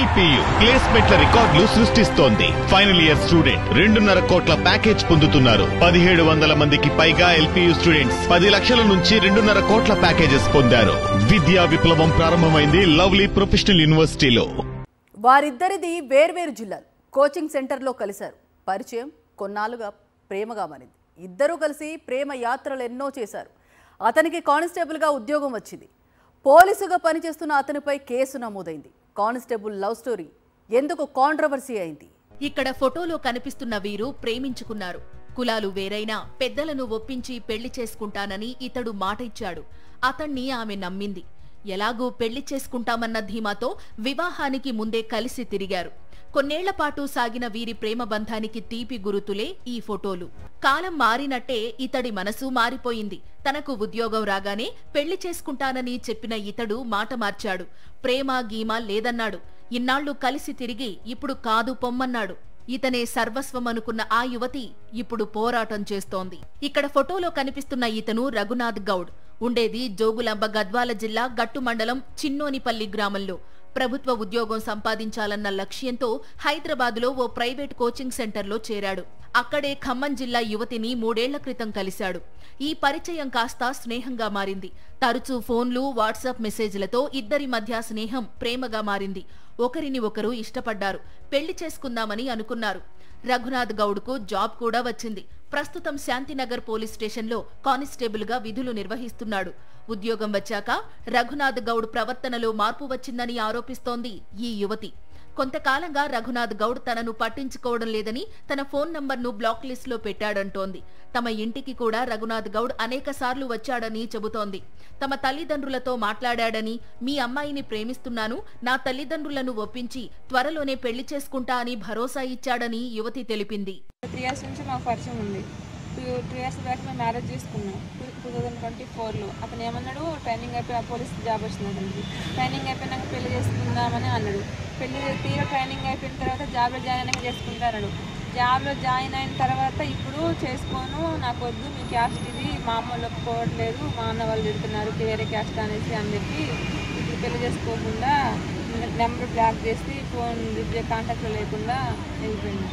LPU ప్లేస్మెంట్ల రికార్డులు సృష్టిస్తోంది. Final year student 2.5 కోట్ల ప్యాకేజ్ పొందుతున్నారు. 1700 మందికి పైగా LPU స్టూడెంట్స్ 10 లక్షల నుంచి 2.5 కోట్ల ప్యాకేజెస్ పొందారు. విద్యా విప్లవం ప్రారంభమైంది లవ్లీ ప్రొఫెషనల్ యూనివర్సిటీలో. వారిద్దరిది వేర్వేరు జిల్లాలు. కోచింగ్ సెంటర్లో కలిశారు. పరిచయం కొన్నాళ్ళుగా ప్రేమగా మారింది. ఇద్దరూ కలిసి ప్రేమ యాత్రలు ఎన్నో చేశారు. అతనికి కానిస్టేబుల్గా ఉద్యోగం వచ్చింది. పోలీసుగా పనిచేస్తున్న అతనిపై కేసు నమోదైంది. కానిస్టేబుల్ లవ్ స్టోరీ ఎందుకు కాంట్రవర్సీ అయింది? ఇక్కడ ఫోటోలో కనిపిస్తున్న వీరు ప్రేమించుకున్నారు. కులాలు వేరైనా పెద్దలను ఒప్పించి పెళ్లి చేసుకుంటానని ఇతడు మాట ఇచ్చాడు. అతన్ని ఆమె నమ్మింది. ఎలాగూ పెళ్లి చేసుకుంటామన్న ధీమాతో వివాహానికి ముందే కలిసి తిరిగారు. కొన్నేళ్లపాటు సాగిన వీరి ప్రేమ బంధానికి తీపి గురుతులే ఈ ఫోటోలు. కాలం మారినట్టే ఇతడి మనసు మారిపోయింది. తనకు ఉద్యోగం రాగానే పెళ్లి చేసుకుంటానని చెప్పిన ఇతడు మాట మార్చాడు. ప్రేమ గీమా లేదన్నాడు. ఇన్నాళ్లు కలిసి తిరిగి ఇప్పుడు కాదు పొమ్మన్నాడు. ఇతనే సర్వస్వం అనుకున్న ఆ యువతి ఇప్పుడు పోరాటం చేస్తోంది. ఇక్కడ ఫోటోలో కనిపిస్తున్న ఇతను రఘునాథ్ గౌడ్. ఉండేది జోగులాంబ గద్వాల జిల్లా గట్టు మండలం చిన్నోనిపల్లి గ్రామంలో. ప్రభుత్వ ఉద్యోగం సంపాదించాలన్న లక్ష్యంతో హైదరాబాద్లో ఓ ప్రైవేట్ కోచింగ్ సెంటర్లో చేరాడు. అక్కడే ఖమ్మం జిల్లా యువతిని 3 ఏళ్ల క్రితం కలిశాడు. ఈ పరిచయం కాస్త స్నేహంగా మారింది. తరచూ ఫోన్లు, వాట్సాప్ మెసేజ్లతో ఇద్దరి మధ్య స్నేహం ప్రేమగా మారింది. ఒకరిని ఒకరు ఇష్టపడ్డారు. పెళ్లి చేసుకుందామని అనుకున్నారు. రఘునాథ్ గౌడ్కు జాబ్ కూడా వచ్చింది. ప్రస్తుతం శాంతినగర్ పోలీస్ స్టేషన్లో కానిస్టేబుల్గా విధులు నిర్వహిస్తున్నాడు. ఉద్యోగం వచ్చాక రఘునాథ్ గౌడ్ ప్రవర్తనలో మార్పు వచ్చిందని ఆరోపిస్తోంది ఈ యువతి. కొంతకాలంగా రఘునాథ్ గౌడ్ తనను పట్టించుకోవడం లేదని తన ఫోన్ నంబర్ను బ్లాక్ లిస్టులో పెట్టాడంటోంది. తమ ఇంటికి కూడా రఘునాథ్ గౌడ్ అనేకసార్లు వచ్చాడని చెబుతోంది. తమ తల్లిదండ్రులతో మాట్లాడాడని, మీ అమ్మాయిని ప్రేమిస్తున్నాను, నా తల్లిదండ్రులను ఒప్పించి త్వరలోనే పెళ్లి చేసుకుంటా అని భరోసా ఇచ్చాడని యువతి తెలిపింది. 3 years నుంచి మాకు పరిచయం ఉంది. 2 years బ్యాక్ మేము మ్యారేజ్ చేసుకున్నాం 2024లో. అతను ఏమన్నాడు, ట్రైనింగ్ అయిపోయి పోలీస్ జాబ్ వచ్చింది అతనికి. ట్రైనింగ్ అయిపోయినాక పెళ్లి చేసుకుందామని అన్నాడు. తీరా ట్రైనింగ్ అయిపోయిన తర్వాత జాబ్లో జాయిన్ అయినాక చేసుకుంటాడు. జాబ్లో జాయిన్ అయిన తర్వాత ఇప్పుడు చేసుకోను, నాకు వద్దు, మీ క్యాస్ట్ ఇది, మా అమ్మ వాళ్ళు ఒప్పుకోవట్లేదు, మా అన్న వాళ్ళు తిడుతున్నారు వేరే క్యాస్ట్ అనేసి అని చెప్పి ఇప్పుడు పెళ్లి చేసుకోకుండా నెంబర్ బ్లాక్ చేసి ఫోన్ కాంటాక్ట్లో లేకుండా వెళ్ళిపోయింది.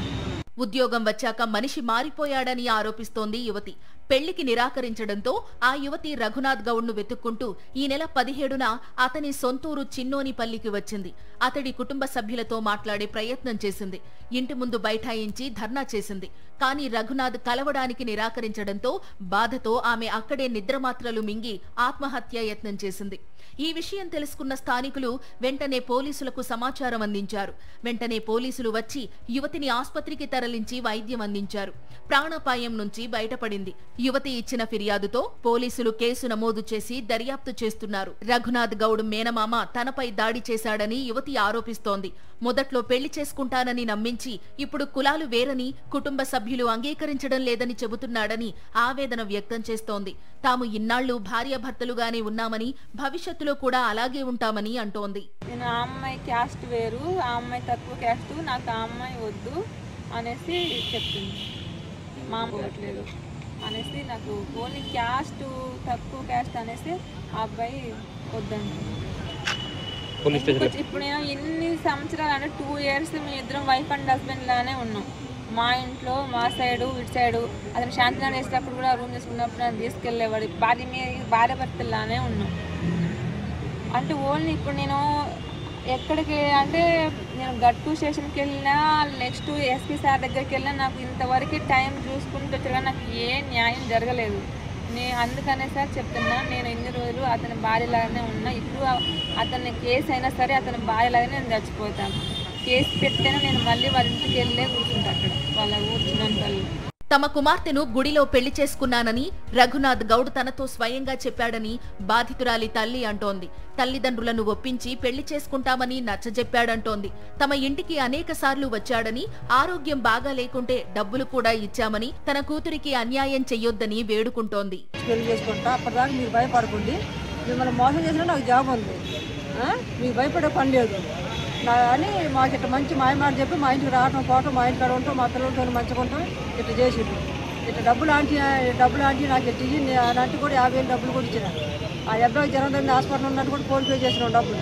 ఉద్యోగం వచ్చాక మనిషి మారిపోయాడని ఆరోపిస్తోంది యువతి. పెళ్లికి నిరాకరించడంతో ఆ యువతి రఘునాథ్ గౌడ్ను వెతుక్కుంటూ ఈ నెల 17న అతని సొంతూరు చిన్నోనిపల్లికి వచ్చింది. అతడి కుటుంబ సభ్యులతో మాట్లాడే ప్రయత్నం చేసింది. ఇంటి ముందు బైఠాయించి ధర్నా చేసింది. కానీ రఘునాథ్ కలవడానికి నిరాకరించడంతో బాధతో ఆమె అక్కడే నిద్రమాత్రలు మింగి ఆత్మహత్య యత్నం చేసింది. ఈ విషయం తెలుసుకున్న స్థానికులు వెంటనే పోలీసులకు సమాచారం అందించారు. వెంటనే పోలీసులు వచ్చి యువతిని ఆస్పత్రికి తరలించి వైద్యం అందించారు. ప్రాణాపాయం నుంచి బయటపడింది. యువతి ఇచ్చిన ఫిర్యాదుతో పోలీసులు కేసు నమోదు చేసి దర్యాప్తు చేస్తున్నారు. రఘునాథ్ గౌడ్ మేనమామ తనపై దాడి చేశాడని యువతి ఆరోపిస్తోంది. మొదట్లో పెళ్లి చేసుకుంటానని నమ్మించి ఇప్పుడు కులాలు వేరని, కుటుంబ సభ్యులు అంగీకరించడం లేదని చెబుతున్నాడని ఆవేదన వ్యక్తం చేస్తోంది. తాము ఇన్నాళ్లు భార్యాభర్తలుగానే ఉన్నామని, భవిష్యత్తులో కూడా అలాగే ఉంటామని అంటోంది. నేను ఆ అమ్మాయి క్యాస్ట్ వేరు, ఆ అమ్మాయి తక్కువ క్యాస్ట్, నాకు ఆ అమ్మాయి వద్దు అనేసి చెప్తుంది. మా అమ్మ వట్లేదు అనేసి, నాకు ఓన్లీ క్యాస్ట్ తక్కువ క్యాస్ట్ అనేసి ఆ అబ్బాయి వద్దండి. ఇప్పుడు నేను ఎన్ని సంవత్సరాలు అంటే 2 years మేము ఇద్దరం వైఫ్ అండ్ హస్బెండ్ లానే ఉన్నాం. మా ఇంట్లో మా సైడు ఇటు సైడు అతను శాంతినగర్ వేసేటప్పుడు కూడా రూమ్ చేసుకున్నప్పుడు నన్ను తీసుకెళ్ళేవాడు. భార్య భర్తలానే ఉన్నాం. అంటే ఓన్లీ ఇప్పుడు నేను ఎక్కడికి అంటే నేను గట్టు స్టేషన్కి వెళ్ళినా, నెక్స్ట్ ఎస్పీ సార్ దగ్గరికి వెళ్ళినా నాకు ఇంతవరకు టైం చూసుకుంటూ వచ్చారు. నాకు ఏ న్యాయం జరగలేదు. నేను అందుకనే సార్ చెప్తున్నా, నేను ఇన్ని రోజులు అతని భార్యలాగానే ఉన్నా. ఇప్పుడు అతని కేసు అయినా సరే అతని భార్యలాగానే నేను చచ్చిపోతాను. కేసు పెట్టినా నేను మళ్ళీ వాళ్ళ ఇంటికి వెళ్ళే కూర్చుంటా అక్కడ వాళ్ళ కూర్చున్నాను. తమ కుమార్తెను గుడిలో పెళ్లి చేసుకున్నానని రఘునాథ్ గౌడ్ తనతో స్వయంగా చెప్పాడని బాధితురాలి తల్లి అంటోంది. తల్లిదండ్రులను ఒప్పించి పెళ్లి చేసుకుంటామని నచ్చజెప్పాడంటోంది. తమ ఇంటికి అనేకసార్లు వచ్చాడని, ఆరోగ్యం బాగా లేకుంటే డబ్బులు కూడా ఇచ్చామని, తన కూతురికి అన్యాయం చెయ్యొద్దని వేడుకుంటోంది. పెళ్లి చేసుకుంటా, అప్పటిదాకా మీరు భయపడకండి, మిమ్మల్ని మోసం చేసినా నాకు జాబ్ ఉంది, మీకు భయపడే పని లేదు అని మాకు ఇట్లా మంచి మాయమాట చెప్పి మా ఇంటికి రావటం పోవటం, మా ఇంటికాడ ఉంటాం, మా పిల్లలతో మంచిగా ఉంటాం, ఇట్లా చేసిండు. ఇట్లా డబ్బులు ఆంటీ నాకు ఇట్లా ఇయ్యి అలాంటి కూడా 50,000 డబ్బులు కూడా ఇచ్చిన. ఆ అబ్బాయి జనం హాస్పిటల్ ఉన్నట్టు కూడా ఫోన్ పే చేసినాం డబ్బులు.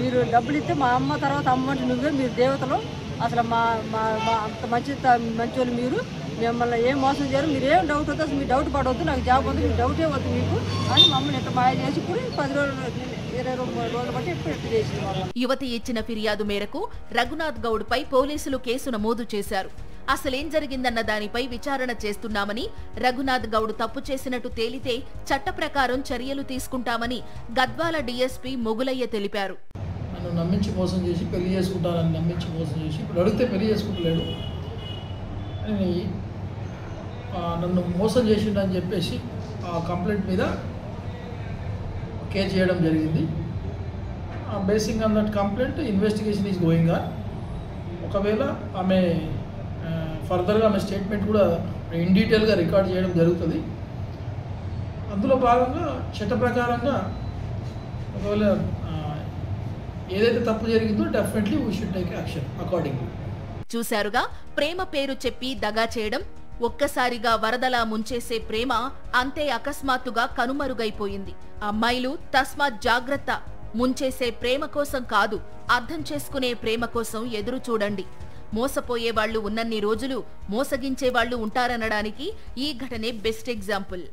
మీరు డబ్బులు ఇస్తే మా అమ్మ తర్వాత అమ్మ అంటే నువ్వే, మీరు దేవతలు, అసలు మా మా అంత మంచోళ్ళు మీరు, మిమ్మల్ని ఏం మోసం చేయరు, మీరు ఏం డౌట్ వద్దు, అసలు మీరు డౌట్ పడవద్దు, నాకు జాబ్ ఉంది, మీరు డౌటే వద్దు మీకు అని మమ్మల్ని ఎంత మాయ చేసి ఇప్పుడు 10 రోజులు 20 రోజులు బట్టి ఎప్పుడు చేసింది. యువతి ఇచ్చిన ఫిర్యాదు మేరకు రఘునాథ్ గౌడ్పై పోలీసులు కేసు నమోదు చేశారు. అసలేం జరిగిందన్న దానిపై విచారణ చేస్తున్నామని, రఘునాథ్ గౌడ్ తప్పు చేసినట్టు తేలితే చట్ట ప్రకారం చర్యలు తీసుకుంటామని గద్వాల డీఎస్పీ మొగులయ్య తెలిపారు. నన్ను నమ్మించి మోసం చేసి పెళ్లి చేసుకుంటానని నమ్మించి మోసం చేసి ఇప్పుడు అడిగితే పెళ్లి చేసుకుంటలేడు అని నన్ను మోసం చేసిండని చెప్పేసి ఆ కంప్లైంట్ మీద కేసు చేయడం జరిగింది. Basing on that complaint investigation is going on. ఒకవేళ ఆమె ఫర్దర్గా ఆమె స్టేట్మెంట్ కూడా ఇన్ డీటెయిల్గా రికార్డ్ చేయడం జరుగుతుంది. అందులో భాగంగా చట్ట ప్రకారంగా ఒకవేళ ఏదైతే తప్పు జరిగిందో definitely we should take action accordingly. చూశారుగా, ప్రేమ పేరు చెప్పి దగా చేయడం, ఒక్కసారిగా వరదలా ముంచేసే ప్రేమ అంతే అకస్మాత్తుగా కనుమరుగైపోయింది. అమ్మాయిలు తస్మాత్ జాగ్రత్త. ముంచేసే ప్రేమ కోసం కాదు, అర్థం చేసుకునే ప్రేమ కోసం ఎదురు చూడండి. మోసపోయే వాళ్లు ఉన్నన్ని రోజులు మోసగించే వాళ్లు ఉంటారనడానికి ఈ ఘటనే బెస్ట్ ఎగ్జాంపుల్.